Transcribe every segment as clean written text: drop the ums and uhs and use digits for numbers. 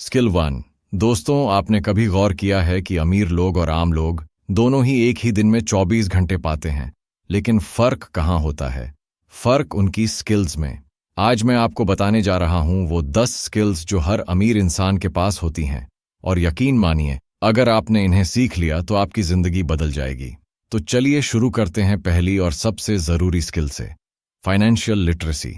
Skill 1। दोस्तों, आपने कभी गौर किया है कि अमीर लोग और आम लोग दोनों ही एक ही दिन में 24 घंटे पाते हैं, लेकिन फर्क कहाँ होता है? फर्क उनकी स्किल्स में। आज मैं आपको बताने जा रहा हूं वो 10 स्किल्स जो हर अमीर इंसान के पास होती हैं, और यकीन मानिए, अगर आपने इन्हें सीख लिया तो आपकी जिंदगी बदल जाएगी। तो चलिए शुरू करते हैं पहली और सबसे जरूरी स्किल से, फाइनेंशियल लिटरेसी।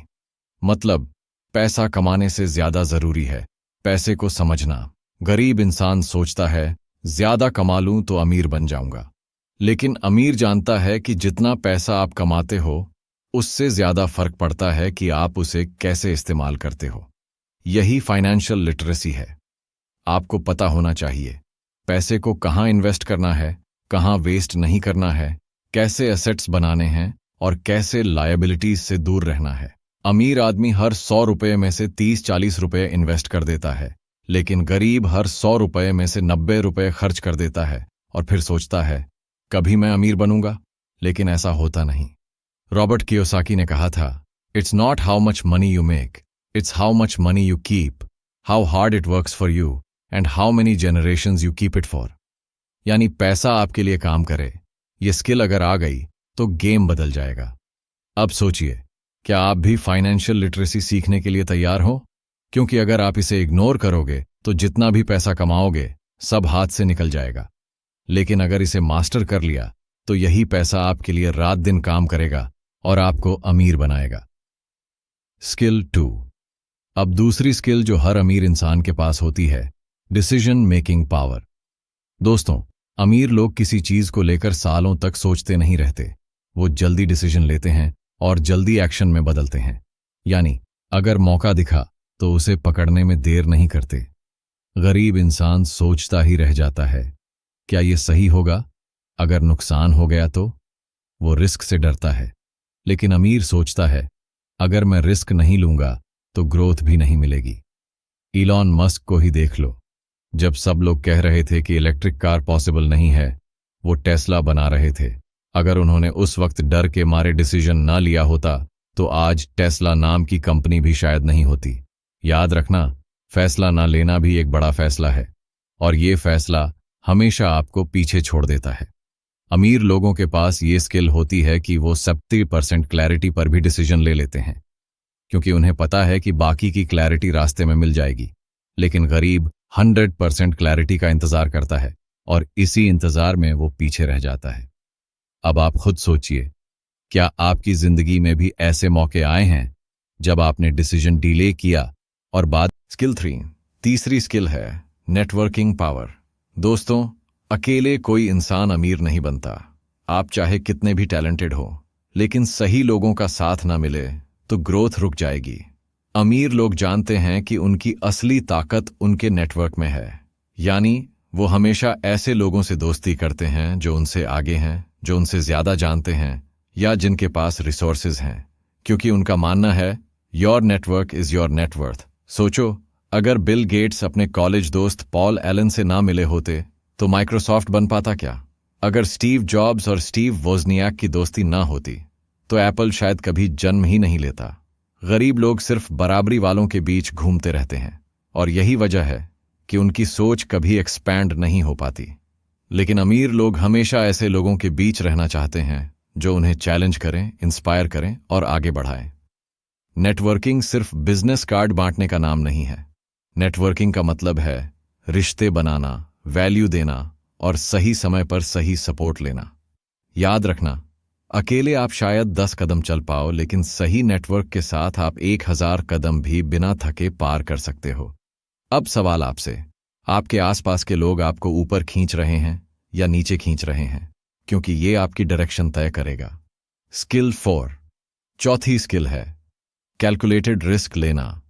मतलब पैसा कमाने से ज्यादा जरूरी है पैसे को समझना। गरीब इंसान सोचता है ज्यादा कमा लूं तो अमीर बन जाऊंगा, लेकिन अमीर जानता है कि जितना पैसा आप कमाते हो उससे ज्यादा फर्क पड़ता है कि आप उसे कैसे इस्तेमाल करते हो। यही फाइनेंशियल लिटरेसी है। आपको पता होना चाहिए पैसे को कहाँ इन्वेस्ट करना है, कहाँ वेस्ट नहीं करना है, कैसे एसेट्स बनाने हैं और कैसे लायबिलिटीज से दूर रहना है। अमीर आदमी हर 100 रुपये में से 30-40 रुपये इन्वेस्ट कर देता है, लेकिन गरीब हर 100 रुपये में से 90 रुपये खर्च कर देता है और फिर सोचता है कभी मैं अमीर बनूंगा, लेकिन ऐसा होता नहीं। रॉबर्ट कियोसाकी ने कहा था, it's not how much money you make, it's how much money you keep, how hard it works for you and how many generations you keep it for. यानी पैसा आपके लिए काम करे, ये स्किल अगर आ गई तो गेम बदल जाएगा। अब सोचिए, क्या आप भी फाइनेंशियल लिटरेसी सीखने के लिए तैयार हो? क्योंकि अगर आप इसे इग्नोर करोगे तो जितना भी पैसा कमाओगे सब हाथ से निकल जाएगा, लेकिन अगर इसे मास्टर कर लिया तो यही पैसा आपके लिए रात दिन काम करेगा और आपको अमीर बनाएगा। स्किल 2। अब दूसरी स्किल जो हर अमीर इंसान के पास होती है, डिसीजन मेकिंग पावर। दोस्तों, अमीर लोग किसी चीज को लेकर सालों तक सोचते नहीं रहते, वो जल्दी डिसीजन लेते हैं और जल्दी एक्शन में बदलते हैं। यानी अगर मौका दिखा तो उसे पकड़ने में देर नहीं करते। गरीब इंसान सोचता ही रह जाता है, क्या ये सही होगा? अगर नुकसान हो गया तो? वो रिस्क से डरता है। लेकिन अमीर सोचता है, अगर मैं रिस्क नहीं लूंगा तो ग्रोथ भी नहीं मिलेगी। इलॉन मस्क को ही देख लो। जब सब लोग कह रहे थे कि इलेक्ट्रिक कार पॉसिबल नहीं है, वो टेस्ला बना रहे थे। अगर उन्होंने उस वक्त डर के मारे डिसीजन ना लिया होता तो आज टेस्ला नाम की कंपनी भी शायद नहीं होती। याद रखना, फैसला ना लेना भी एक बड़ा फैसला है, और ये फैसला हमेशा आपको पीछे छोड़ देता है। अमीर लोगों के पास ये स्किल होती है कि वो 70% क्लैरिटी पर भी डिसीजन ले लेते हैं, क्योंकि उन्हें पता है कि बाकी की क्लैरिटी रास्ते में मिल जाएगी। लेकिन गरीब 100% क्लैरिटी का इंतजार करता है और इसी इंतजार में वो पीछे रह जाता है। अब आप खुद सोचिए, क्या आपकी जिंदगी में भी ऐसे मौके आए हैं जब आपने डिसीजन डिले किया और बाद। स्किल 3। तीसरी स्किल है नेटवर्किंग पावर। दोस्तों, अकेले कोई इंसान अमीर नहीं बनता। आप चाहे कितने भी टैलेंटेड हो, लेकिन सही लोगों का साथ ना मिले तो ग्रोथ रुक जाएगी। अमीर लोग जानते हैं कि उनकी असली ताकत उनके नेटवर्क में है। यानी वो हमेशा ऐसे लोगों से दोस्ती करते हैं जो उनसे आगे हैं, जो उनसे ज्यादा जानते हैं या जिनके पास रिसोर्सेज हैं, क्योंकि उनका मानना है your network is your net worth. सोचो, अगर बिल गेट्स अपने कॉलेज दोस्त पॉल एलन से ना मिले होते तो माइक्रोसॉफ्ट बन पाता क्या? अगर स्टीव जॉब्स और स्टीव वोजनियाक की दोस्ती ना होती तो एप्पल शायद कभी जन्म ही नहीं लेता। गरीब लोग सिर्फ बराबरी वालों के बीच घूमते रहते हैं, और यही वजह है कि उनकी सोच कभी एक्सपैंड नहीं हो पाती। लेकिन अमीर लोग हमेशा ऐसे लोगों के बीच रहना चाहते हैं जो उन्हें चैलेंज करें, इंस्पायर करें और आगे बढ़ाएं। नेटवर्किंग सिर्फ बिजनेस कार्ड बांटने का नाम नहीं है। नेटवर्किंग का मतलब है रिश्ते बनाना, वैल्यू देना और सही समय पर सही सपोर्ट लेना। याद रखना, अकेले आप शायद 10 कदम चल पाओ, लेकिन सही नेटवर्क के साथ आप 1000 कदम भी बिना थके पार कर सकते हो। अब सवाल आपसे, आपके आसपास के लोग आपको ऊपर खींच रहे हैं या नीचे खींच रहे हैं? क्योंकि ये आपकी डायरेक्शन तय करेगा। स्किल 4। चौथी स्किल है कैलकुलेटेड रिस्क लेना।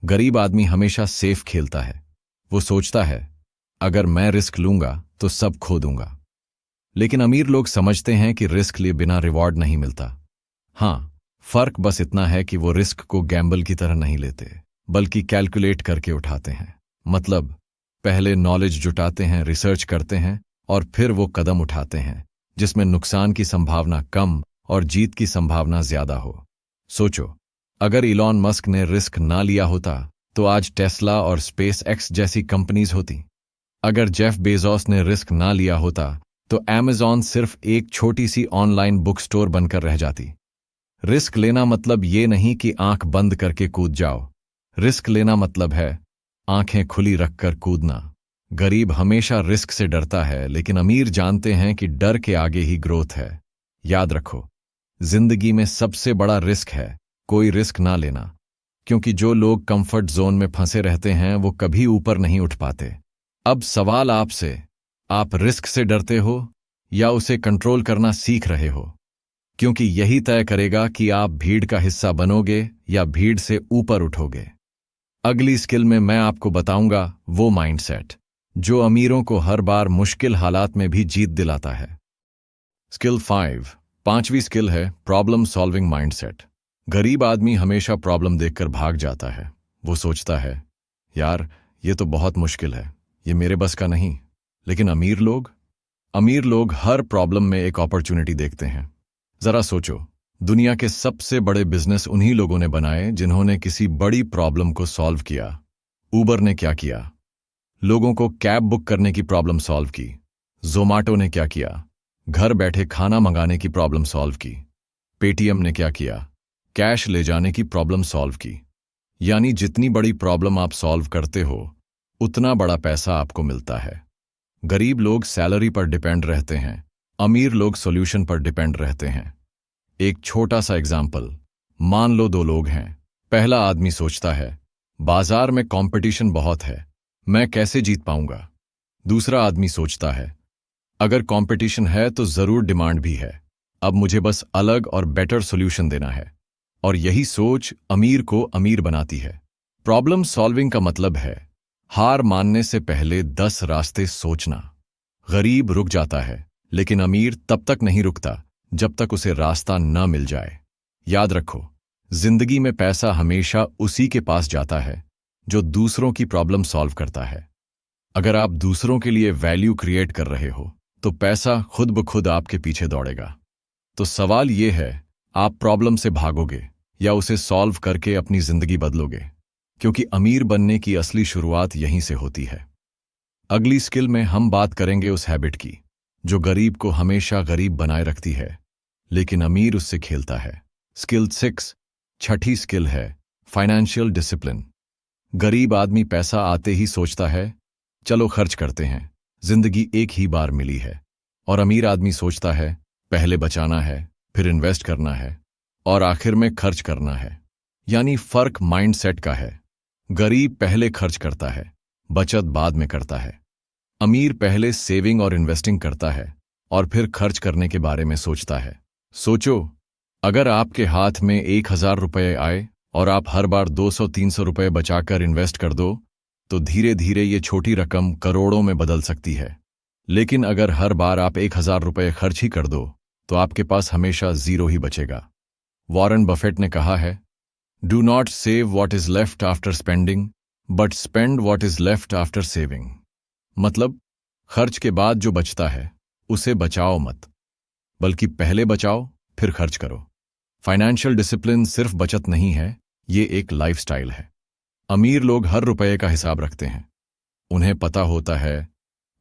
गरीब आदमी हमेशा सेफ खेलता है। वो सोचता है अगर मैं रिस्क लूंगा तो सब खो दूंगा। लेकिन अमीर लोग समझते हैं कि रिस्क लिए बिना रिवॉर्ड नहीं मिलता। हाँ, फर्क बस इतना है कि वो रिस्क को गैम्बल की तरह नहीं लेते, बल्कि कैलकुलेट करके उठाते हैं। मतलब पहले नॉलेज जुटाते हैं, रिसर्च करते हैं और फिर वो कदम उठाते हैं जिसमें नुकसान की संभावना कम और जीत की संभावना ज्यादा हो। सोचो, अगर इलॉन मस्क ने रिस्क ना लिया होता तो आज टेस्ला और स्पेस एक्स जैसी कंपनीज होती। अगर जेफ बेजोस ने रिस्क ना लिया होता तो अमेज़न सिर्फ एक छोटी सी ऑनलाइन बुक स्टोर बनकर रह जाती। रिस्क लेना मतलब ये नहीं कि आंख बंद करके कूद जाओ। रिस्क लेना मतलब है आंखें खुली रखकर कूदना। गरीब हमेशा रिस्क से डरता है, लेकिन अमीर जानते हैं कि डर के आगे ही ग्रोथ है। याद रखो, जिंदगी में सबसे बड़ा रिस्क है कोई रिस्क ना लेना, क्योंकि जो लोग कंफर्ट जोन में फंसे रहते हैं वो कभी ऊपर नहीं उठ पाते। अब सवाल आपसे, आप रिस्क से डरते हो या उसे कंट्रोल करना सीख रहे हो? क्योंकि यही तय करेगा कि आप भीड़ का हिस्सा बनोगे या भीड़ से ऊपर उठोगे। अगली स्किल में मैं आपको बताऊंगा वो माइंडसेट जो अमीरों को हर बार मुश्किल हालात में भी जीत दिलाता है। स्किल 5, पांचवी स्किल है प्रॉब्लम सॉल्विंग माइंडसेट। गरीब आदमी हमेशा प्रॉब्लम देखकर भाग जाता है। वो सोचता है, यार ये तो बहुत मुश्किल है, ये मेरे बस का नहीं। लेकिन अमीर लोग हर प्रॉब्लम में एक अपॉर्चुनिटी देखते हैं। जरा सोचो, दुनिया के सबसे बड़े बिजनेस उन्हीं लोगों ने बनाए जिन्होंने किसी बड़ी प्रॉब्लम को सॉल्व किया। उबर ने क्या किया? लोगों को कैब बुक करने की प्रॉब्लम सॉल्व की। जोमाटो ने क्या किया? घर बैठे खाना मंगाने की प्रॉब्लम सॉल्व की। पेटीएम ने क्या किया? कैश ले जाने की प्रॉब्लम सॉल्व की। यानी जितनी बड़ी प्रॉब्लम आप सॉल्व करते हो उतना बड़ा पैसा आपको मिलता है। गरीब लोग सैलरी पर डिपेंड रहते हैं, अमीर लोग सॉल्यूशन पर डिपेंड रहते हैं। एक छोटा सा एग्जाम्पल, मान लो दो लोग हैं। पहला आदमी सोचता है, बाजार में कंपटीशन बहुत है, मैं कैसे जीत पाऊंगा। दूसरा आदमी सोचता है, अगर कंपटीशन है तो जरूर डिमांड भी है, अब मुझे बस अलग और बेटर सॉल्यूशन देना है। और यही सोच अमीर को अमीर बनाती है। प्रॉब्लम सॉल्विंग का मतलब है हार मानने से पहले 10 रास्ते सोचना। गरीब रुक जाता है, लेकिन अमीर तब तक नहीं रुकता जब तक उसे रास्ता न मिल जाए। याद रखो, जिंदगी में पैसा हमेशा उसी के पास जाता है जो दूसरों की प्रॉब्लम सॉल्व करता है। अगर आप दूसरों के लिए वैल्यू क्रिएट कर रहे हो तो पैसा खुद ब खुद आपके पीछे दौड़ेगा। तो सवाल यह है, आप प्रॉब्लम से भागोगे या उसे सॉल्व करके अपनी जिंदगी बदलोगे? क्योंकि अमीर बनने की असली शुरुआत यहीं से होती है। अगली स्किल में हम बात करेंगे उस हैबिट की जो गरीब को हमेशा गरीब बनाए रखती है, लेकिन अमीर उससे खेलता है। स्किल 6, छठी स्किल है फाइनेंशियल डिसिप्लिन। गरीब आदमी पैसा आते ही सोचता है, चलो खर्च करते हैं, जिंदगी एक ही बार मिली है। और अमीर आदमी सोचता है, पहले बचाना है, फिर इन्वेस्ट करना है और आखिर में खर्च करना है। यानी फर्क माइंडसेट का है। गरीब पहले खर्च करता है, बचत बाद में करता है। अमीर पहले सेविंग और इन्वेस्टिंग करता है और फिर खर्च करने के बारे में सोचता है। सोचो, अगर आपके हाथ में 1000 रुपये आए और आप हर बार 200-300 रुपये बचाकर इन्वेस्ट कर दो तो धीरे धीरे ये छोटी रकम करोड़ों में बदल सकती है। लेकिन अगर हर बार आप 1000 रुपये खर्च ही कर दो तो आपके पास हमेशा जीरो ही बचेगा। वॉरेन बफेट ने कहा है, do not save what is left after spending but spend what is left after saving. मतलब खर्च के बाद जो बचता है उसे बचाओ मत, बल्कि पहले बचाओ फिर खर्च करो। फाइनेंशियल डिसिप्लिन सिर्फ बचत नहीं है, ये एक लाइफस्टाइल है। अमीर लोग हर रुपये का हिसाब रखते हैं। उन्हें पता होता है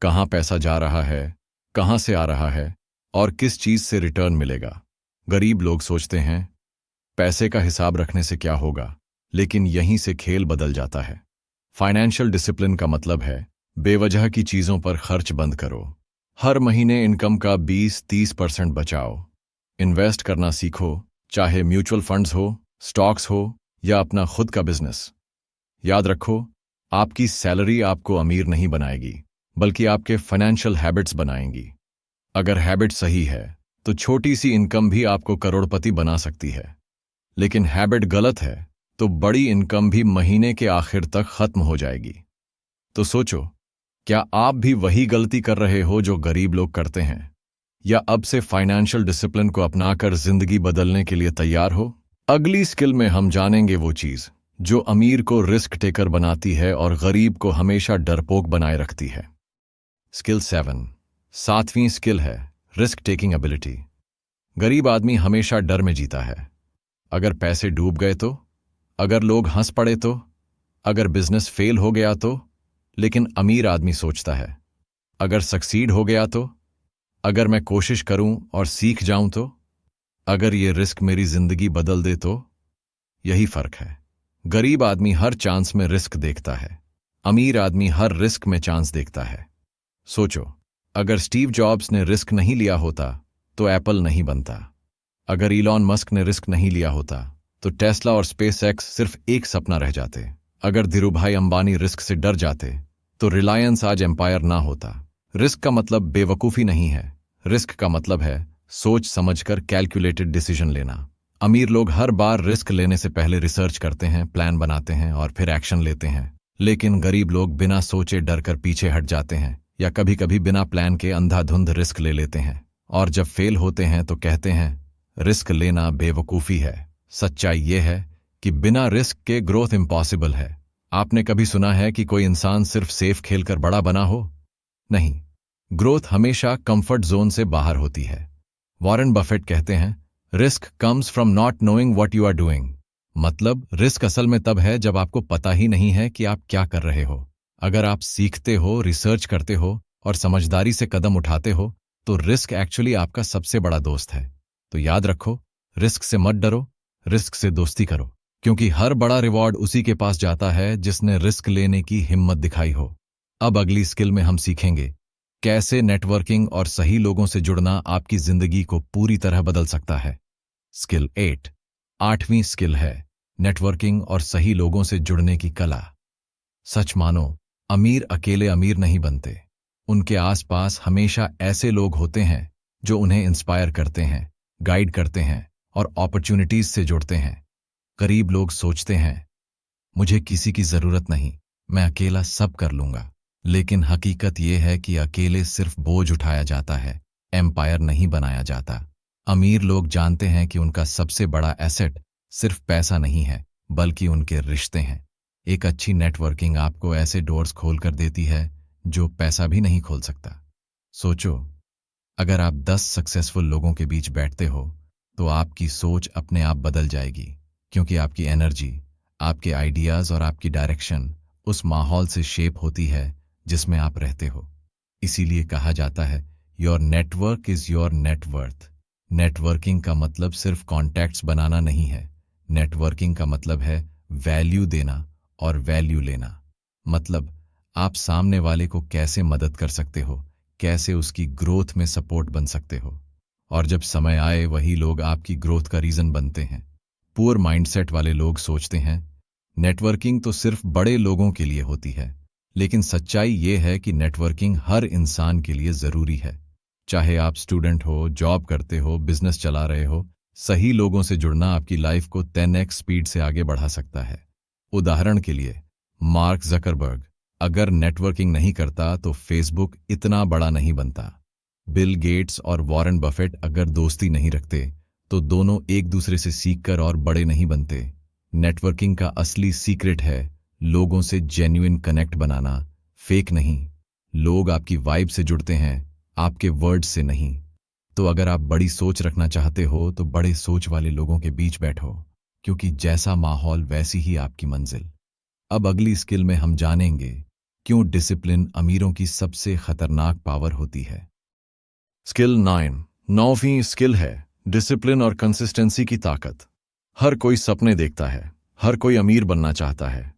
कहाँ पैसा जा रहा है, कहाँ से आ रहा है और किस चीज से रिटर्न मिलेगा। गरीब लोग सोचते हैं, पैसे का हिसाब रखने से क्या होगा, लेकिन यहीं से खेल बदल जाता है। फाइनेंशियल डिसिप्लिन का मतलब है बेवजह की चीजों पर खर्च बंद करो। हर महीने इनकम का 20-30% बचाओ। इन्वेस्ट करना सीखो, चाहे म्यूचुअल फंड्स हो, स्टॉक्स हो या अपना खुद का बिजनेस। याद रखो, आपकी सैलरी आपको अमीर नहीं बनाएगी, बल्कि आपके फाइनेंशियल हैबिट्स बनाएंगी। अगर हैबिट सही है तो छोटी सी इनकम भी आपको करोड़पति बना सकती है, लेकिन हैबिट गलत है तो बड़ी इनकम भी महीने के आखिर तक खत्म हो जाएगी। तो सोचो, क्या आप भी वही गलती कर रहे हो जो गरीब लोग करते हैं, या अब से फाइनेंशियल डिसिप्लिन को अपनाकर जिंदगी बदलने के लिए तैयार हो? अगली स्किल में हम जानेंगे वो चीज जो अमीर को रिस्क टेकर बनाती है और गरीब को हमेशा डरपोक बनाए रखती है। स्किल 7, सातवीं स्किल है रिस्क टेकिंग एबिलिटी। गरीब आदमी हमेशा डर में जीता है। अगर पैसे डूब गए तो, अगर लोग हंस पड़े तो, अगर बिजनेस फेल हो गया तो? लेकिन अमीर आदमी सोचता है, अगर सक्सीड हो गया तो? अगर मैं कोशिश करूं और सीख जाऊं तो? अगर ये रिस्क मेरी जिंदगी बदल दे तो? यही फर्क है। गरीब आदमी हर चांस में रिस्क देखता है, अमीर आदमी हर रिस्क में चांस देखता है। सोचो, अगर स्टीव जॉब्स ने रिस्क नहीं लिया होता तो एप्पल नहीं बनता। अगर इलॉन मस्क ने रिस्क नहीं लिया होता तो टेस्ला और स्पेस एक्स सिर्फ एक सपना रह जाते। अगर धीरूभाई अंबानी रिस्क से डर जाते तो रिलायंस आज एम्पायर ना होता। रिस्क का मतलब बेवकूफ़ी नहीं है, रिस्क का मतलब है सोच समझकर कैलकुलेटेड डिसीजन लेना। अमीर लोग हर बार रिस्क लेने से पहले रिसर्च करते हैं, प्लान बनाते हैं और फिर एक्शन लेते हैं। लेकिन गरीब लोग बिना सोचे डर कर पीछे हट जाते हैं या कभी कभी बिना प्लान के अंधाधुंध रिस्क ले लेते हैं और जब फेल होते हैं तो कहते हैं रिस्क लेना बेवकूफ़ी है। सच्चाई यह है कि बिना रिस्क के ग्रोथ इम्पॉसिबल है। आपने कभी सुना है कि कोई इंसान सिर्फ सेफ खेलकर बड़ा बना हो? नहीं, ग्रोथ हमेशा कंफर्ट जोन से बाहर होती है। वॉरेन बफेट कहते हैं risk comes from not knowing what you are doing. मतलब रिस्क असल में तब है जब आपको पता ही नहीं है कि आप क्या कर रहे हो। अगर आप सीखते हो, रिसर्च करते हो और समझदारी से कदम उठाते हो तो रिस्क एक्चुअली आपका सबसे बड़ा दोस्त है। तो याद रखो, रिस्क से मत डरो, रिस्क से दोस्ती करो, क्योंकि हर बड़ा रिवॉर्ड उसी के पास जाता है जिसने रिस्क लेने की हिम्मत दिखाई हो। अब अगली स्किल में हम सीखेंगे कैसे नेटवर्किंग और सही लोगों से जुड़ना आपकी जिंदगी को पूरी तरह बदल सकता है। स्किल 8, 8वीं स्किल है नेटवर्किंग और सही लोगों से जुड़ने की कला। सच मानो, अमीर अकेले अमीर नहीं बनते, उनके आसपास हमेशा ऐसे लोग होते हैं जो उन्हें इंस्पायर करते हैं, गाइड करते हैं और अपॉर्चुनिटीज से जोड़ते हैं। गरीब लोग सोचते हैं मुझे किसी की जरूरत नहीं, मैं अकेला सब कर लूंगा। लेकिन हकीकत यह है कि अकेले सिर्फ बोझ उठाया जाता है, एम्पायर नहीं बनाया जाता। अमीर लोग जानते हैं कि उनका सबसे बड़ा एसेट सिर्फ पैसा नहीं है बल्कि उनके रिश्ते हैं। एक अच्छी नेटवर्किंग आपको ऐसे डोर्स खोल कर देती है जो पैसा भी नहीं खोल सकता। सोचो, अगर आप 10 सक्सेसफुल लोगों के बीच बैठते हो तो आपकी सोच अपने आप बदल जाएगी, क्योंकि आपकी एनर्जी, आपके आइडियाज और आपकी डायरेक्शन उस माहौल से शेप होती है जिसमें आप रहते हो। इसीलिए कहा जाता है your network is your net worth. Networking का मतलब सिर्फ कॉन्टैक्ट्स बनाना नहीं है, नेटवर्किंग का मतलब है वैल्यू देना और वैल्यू लेना। मतलब आप सामने वाले को कैसे मदद कर सकते हो, कैसे उसकी ग्रोथ में सपोर्ट बन सकते हो, और जब समय आए वही लोग आपकी ग्रोथ का रीजन बनते हैं। पुअर माइंडसेट वाले लोग सोचते हैं नेटवर्किंग तो सिर्फ बड़े लोगों के लिए होती है, लेकिन सच्चाई ये है कि नेटवर्किंग हर इंसान के लिए जरूरी है। चाहे आप स्टूडेंट हो, जॉब करते हो, बिजनेस चला रहे हो, सही लोगों से जुड़ना आपकी लाइफ को 10x स्पीड से आगे बढ़ा सकता है। उदाहरण के लिए मार्क जकरबर्ग अगर नेटवर्किंग नहीं करता तो फेसबुक इतना बड़ा नहीं बनता। बिल गेट्स और वॉरेन बफेट अगर दोस्ती नहीं रखते तो दोनों एक दूसरे से सीखकर और बड़े नहीं बनते। नेटवर्किंग का असली सीक्रेट है लोगों से जेन्युइन कनेक्ट बनाना, फेक नहीं। लोग आपकी वाइब से जुड़ते हैं, आपके वर्ड्स से नहीं। तो अगर आप बड़ी सोच रखना चाहते हो तो बड़े सोच वाले लोगों के बीच बैठो, क्योंकि जैसा माहौल वैसी ही आपकी मंजिल। अब अगली स्किल में हम जानेंगे क्यों डिसिप्लिन अमीरों की सबसे खतरनाक पावर होती है। स्किल 9, 9वीं स्किल है डिसिप्लिन और कंसिस्टेंसी की ताकत। हर कोई सपने देखता है, हर कोई अमीर बनना चाहता है,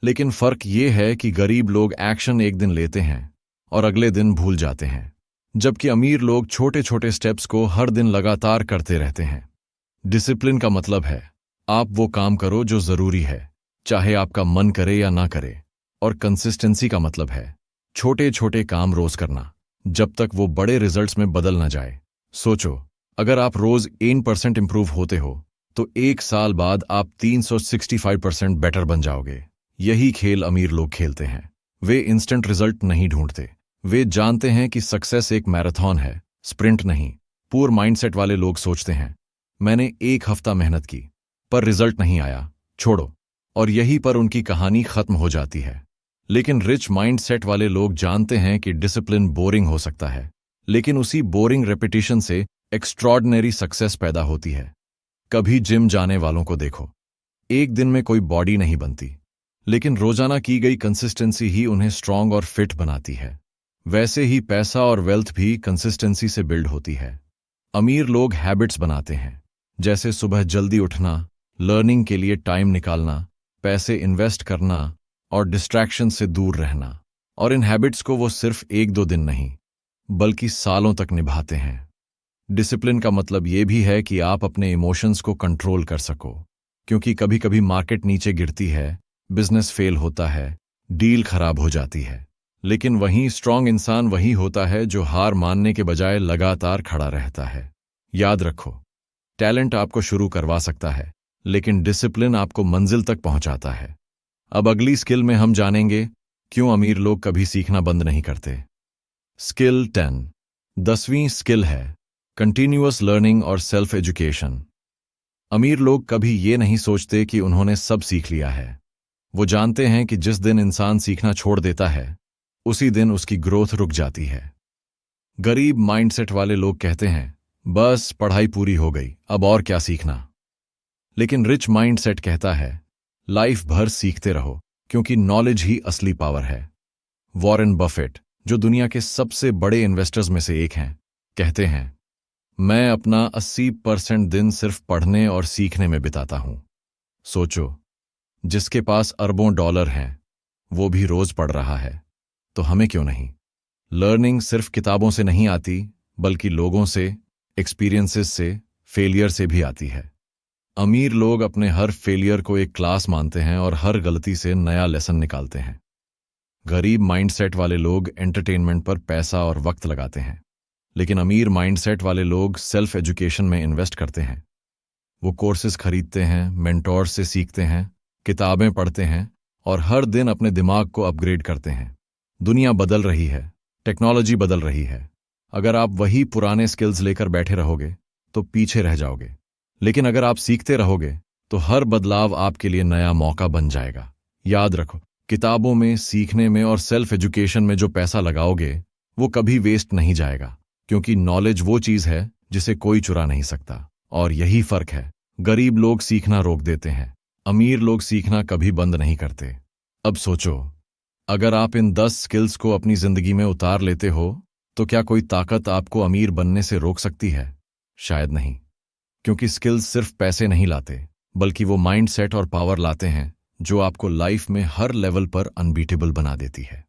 लेकिन फर्क ये है कि गरीब लोग एक्शन एक दिन लेते हैं और अगले दिन भूल जाते हैं, जबकि अमीर लोग छोटे छोटे स्टेप्स को हर दिन लगातार करते रहते हैं। डिसिप्लिन का मतलब है आप वो काम करो जो जरूरी है, चाहे आपका मन करे या ना करे। और कंसिस्टेंसी का मतलब है छोटे छोटे काम रोज करना, जब तक वो बड़े रिजल्ट्स में बदल ना जाए। सोचो, अगर आप रोज 1% इंप्रूव होते हो तो 1 साल बाद आप 365% बेटर बन जाओगे। यही खेल अमीर लोग खेलते हैं। वे इंस्टेंट रिजल्ट नहीं ढूंढते, वे जानते हैं कि सक्सेस एक मैराथन है, स्प्रिंट नहीं। पुअर माइंडसेट वाले लोग सोचते हैं मैंने 1 हफ्ता मेहनत की पर रिजल्ट नहीं आया, छोड़ो, और यहीं पर उनकी कहानी खत्म हो जाती है। लेकिन रिच माइंडसेट वाले लोग जानते हैं कि डिसिप्लिन बोरिंग हो सकता है, लेकिन उसी बोरिंग रेपिटेशन से एक्स्ट्रॉर्डिनरी सक्सेस पैदा होती है। कभी जिम जाने वालों को देखो, एक दिन में कोई बॉडी नहीं बनती, लेकिन रोजाना की गई कंसिस्टेंसी ही उन्हें स्ट्रांग और फिट बनाती है। वैसे ही पैसा और वेल्थ भी कंसिस्टेंसी से बिल्ड होती है। अमीर लोग हैबिट्स बनाते हैं, जैसे सुबह जल्दी उठना, लर्निंग के लिए टाइम निकालना, पैसे इन्वेस्ट करना और डिस्ट्रैक्शन से दूर रहना। और इन हैबिट्स को वो सिर्फ 1-2 दिन नहीं, बल्कि सालों तक निभाते हैं। डिसिप्लिन का मतलब ये भी है कि आप अपने इमोशंस को कंट्रोल कर सको, क्योंकि कभी कभी मार्केट नीचे गिरती है, बिजनेस फेल होता है, डील खराब हो जाती है। लेकिन वहीं स्ट्रांग इंसान वही होता है जो हार मानने के बजाय लगातार खड़ा रहता है। याद रखो, टैलेंट आपको शुरू करवा सकता है, लेकिन डिसिप्लिन आपको मंजिल तक पहुंचाता है। अब अगली स्किल में हम जानेंगे क्यों अमीर लोग कभी सीखना बंद नहीं करते। स्किल 10, 10वीं स्किल है कंटिन्यूअस लर्निंग और सेल्फ एजुकेशन। अमीर लोग कभी ये नहीं सोचते कि उन्होंने सब सीख लिया है। वो जानते हैं कि जिस दिन इंसान सीखना छोड़ देता है, उसी दिन उसकी ग्रोथ रुक जाती है। गरीब माइंडसेट वाले लोग कहते हैं, बस पढ़ाई पूरी हो गई, अब और क्या सीखना। लेकिन रिच माइंडसेट कहता है, लाइफ भर सीखते रहो, क्योंकि नॉलेज ही असली पावर है। वॉरेन बफेट, जो दुनिया के सबसे बड़े इन्वेस्टर्स में से एक हैं, कहते हैं, मैं अपना 80% दिन सिर्फ पढ़ने और सीखने में बिताता हूं। सोचो, जिसके पास अरबों डॉलर हैं, वो भी रोज पढ़ रहा है, तो हमें क्यों नहीं। लर्निंग सिर्फ किताबों से नहीं आती, बल्कि लोगों से, एक्सपीरियंसेस से, फेलियर से भी आती है। अमीर लोग अपने हर फेलियर को एक क्लास मानते हैं और हर गलती से नया लेसन निकालते हैं। गरीब माइंडसेट वाले लोग एंटरटेनमेंट पर पैसा और वक्त लगाते हैं, लेकिन अमीर माइंडसेट वाले लोग सेल्फ एजुकेशन में इन्वेस्ट करते हैं। वो कोर्सेज खरीदते हैं, मेंटोर से सीखते हैं, किताबें पढ़ते हैं और हर दिन अपने दिमाग को अपग्रेड करते हैं। दुनिया बदल रही है, टेक्नोलॉजी बदल रही है। अगर आप वही पुराने स्किल्स लेकर बैठे रहोगे तो पीछे रह जाओगे, लेकिन अगर आप सीखते रहोगे तो हर बदलाव आपके लिए नया मौका बन जाएगा। याद रखो, किताबों में, सीखने में और सेल्फ एजुकेशन में जो पैसा लगाओगे वो कभी वेस्ट नहीं जाएगा, क्योंकि नॉलेज वो चीज है जिसे कोई चुरा नहीं सकता। और यही फर्क है, गरीब लोग सीखना रोक देते हैं, अमीर लोग सीखना कभी बंद नहीं करते। अब सोचो, अगर आप इन 10 स्किल्स को अपनी जिंदगी में उतार लेते हो तो क्या कोई ताकत आपको अमीर बनने से रोक सकती है? शायद नहीं, क्योंकि स्किल्स सिर्फ पैसे नहीं लाते, बल्कि वो माइंडसेट और पावर लाते हैं जो आपको लाइफ में हर लेवल पर अनबीटेबल बना देती है।